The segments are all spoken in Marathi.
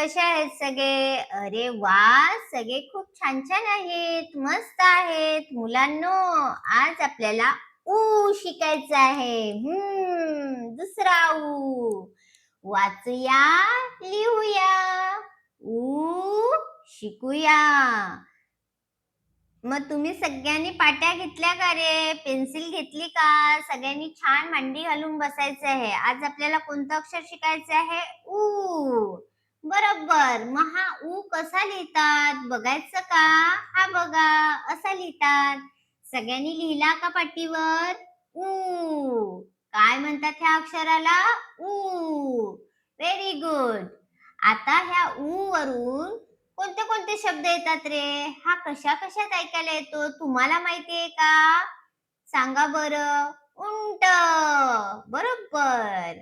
कसे आहेत सगळे? अरे वा, सगळे खूप छान छान आहेत, मस्त आहेत. मुलांनो, आज आपल्याला ऊ शिकायचं आहे. दुसरा ऊ. वाचूया, लिहूया. ऊ शिकूया. मग तुम्ही सगळ्यांनी पाट्या घेतल्या का रे? पेन्सिल घेतली का? सगळ्यांनी छान मांडी घालून बसायचं आहे. आज आपल्याला कोणतं अक्षर शिकायचं आहे? ऊ. बरोबर. मग हा ऊ कसा लिहितात बघायचं का? हा बघा, असा लिहितात. सगळ्यांनी लिहिला का पाटीवर? ऊ. काय म्हणतात ह्या अक्षराला? ऊ. Very good. आता ह्या ऊ वरून कोणते कोणते शब्द येतात रे? हा कशा कशात ऐकायला येतो तुम्हाला माहितीये का? सांगा बरं. उंट. बरोबर.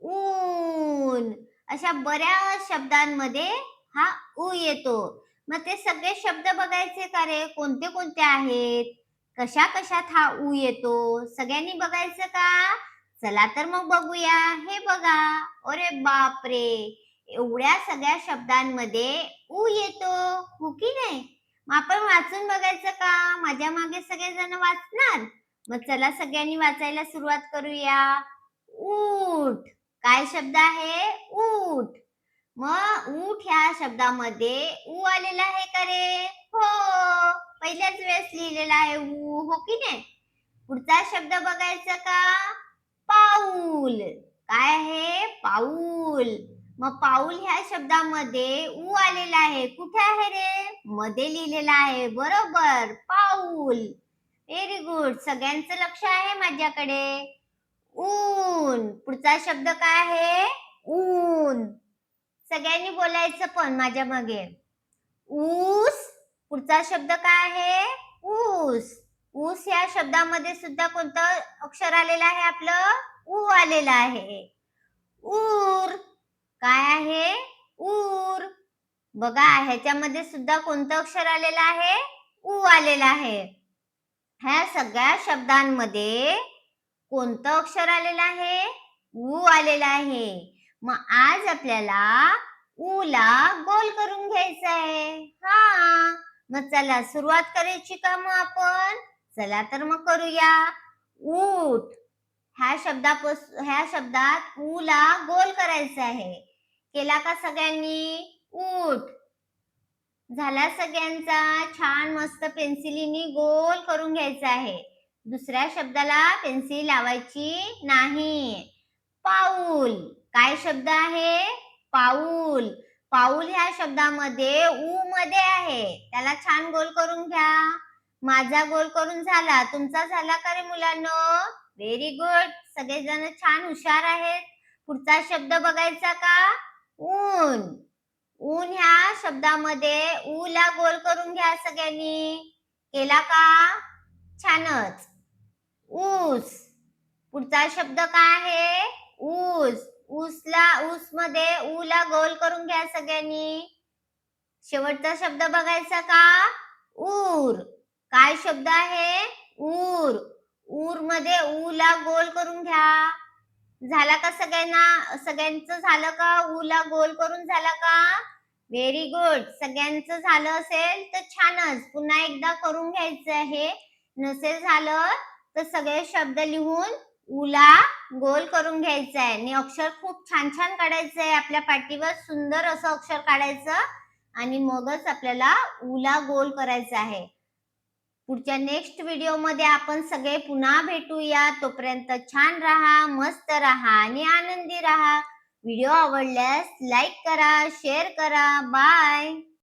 ऊन. अशा बऱ्याच शब्दांमध्ये हा ऊ येतो. मग ते सगळे शब्द बघायचे का रे? कोणते कोणते आहेत? कशा कशात हा ऊ येतो? सगळ्यांनी बघायचं का? चला तर मग बघूया. हे बघा. अरे बापरे! एवढ्या सगळ्या शब्दांमध्ये ऊ येतो, हो की नाही? मग आपण वाचून बघायचं का? माझ्या मागे सगळेजण वाचणार? मग चला सगळ्यांनी वाचायला सुरुवात करूया. ऊठ. काय शब्द आहे? ऊठ. मग ऊठ ह्या शब्दामध्ये ऊ आलेला आहे का रे? हो. पहिल्याच वेळेस लिहिलेला आहे ऊ, हो की नाही? पुढचा शब्द बघायचा का? पाऊल. काय आहे? पाऊल. मग पाऊल ह्या शब्दामध्ये ऊ आलेला आहे. कुठे आहे रे? मध्ये लिहिलेला आहे. बरोबर. पाऊल. Very good. सगळ्यांचं लक्ष आहे माझ्याकडे. ऊन. पुढचा शब्द काय आहे? ऊन. सगळ्यांनी बोलायचं पण माझ्या मागे. ऊस. पुढचा शब्द काय आहे? ऊस. ऊस या शब्दामध्ये सुद्धा कोणतं अक्षर आलेलं आहे आपलं? ऊ आलेलं आहे. ऊर. काय आहे? ऊर. बघा ह्याच्यामध्ये सुद्धा कोणतं अक्षर आलेलं आहे? ऊ आलेलं आहे. ह्या सगळ्या शब्दांमध्ये कोणतं अक्षर आलेलं आहे? ऊ आलेलं आहे. मग आज आपल्याला ऊ ला गोल करून घ्यायचं आहे. हा. मग चला सुरुवात करायची का मग आपण? चला तर मग करूया. ऊठ. ह्या शब्दात ऊ ला गोल करायचं आहे. केला का सगळ्यांनी? ऊठ. झाला सगळ्यांचा? छान मस्त पेन्सिलीने गोल करून घ्यायचा आहे. दुसऱ्या शब्दाला पेन्सिल लावायची नाही. पाऊल. काय शब्द आहे? पाऊल. पाऊल ह्या शब्दामध्ये ऊ मध्ये आहे. त्याला छान गोल करून घ्या. माझा गोल करून झाला. तुमचा झाला का रे मुलांनो? Very good. सगळेजण छान हुशार आहेत. पुढचा शब्द बघायचा का? ऊन. ऊन ह्या शब्दामध्ये ऊ ला गोल करून घ्या सगळ्यांनी. केला का? छानच. ऊस. पुढचा शब्द काय आहे? ऊस. ऊस मध्ये ऊ ला गोल करून घ्या सगळ्यांनी. शेवटचा शब्द बघायचा का? ऊर. काय शब्द आहे? ऊर. ऊर मध्ये ऊ ला गोल करून घ्या. झाला का सगळ्यांचं झालं का? ऊ ला गोल करून झाला का? Very good. सगळ्यांचं झालं असेल तर छानच. पुन्हा एकदा करून घ्यायचं आहे. नसेल झालं तर सगळे शब्द लिहून ऊ ला गोल करून घ्यायचं आहे आणि अक्षर खूप छान छान काढायचं आहे. आपल्या पाटीवर सुंदर असं अक्षर काढायचं आणि मगच आपल्याला ऊ ला गोल करायचं आहे. पुढच्या नेक्स्ट व्हिडिओमध्ये आपण सगळे पुन्हा भेटूया. तोपर्यंत छान राहा, मस्त राहा आणि आनंदी राहा. व्हिडिओ आवडल्यास लाईक करा, शेअर करा. बाय.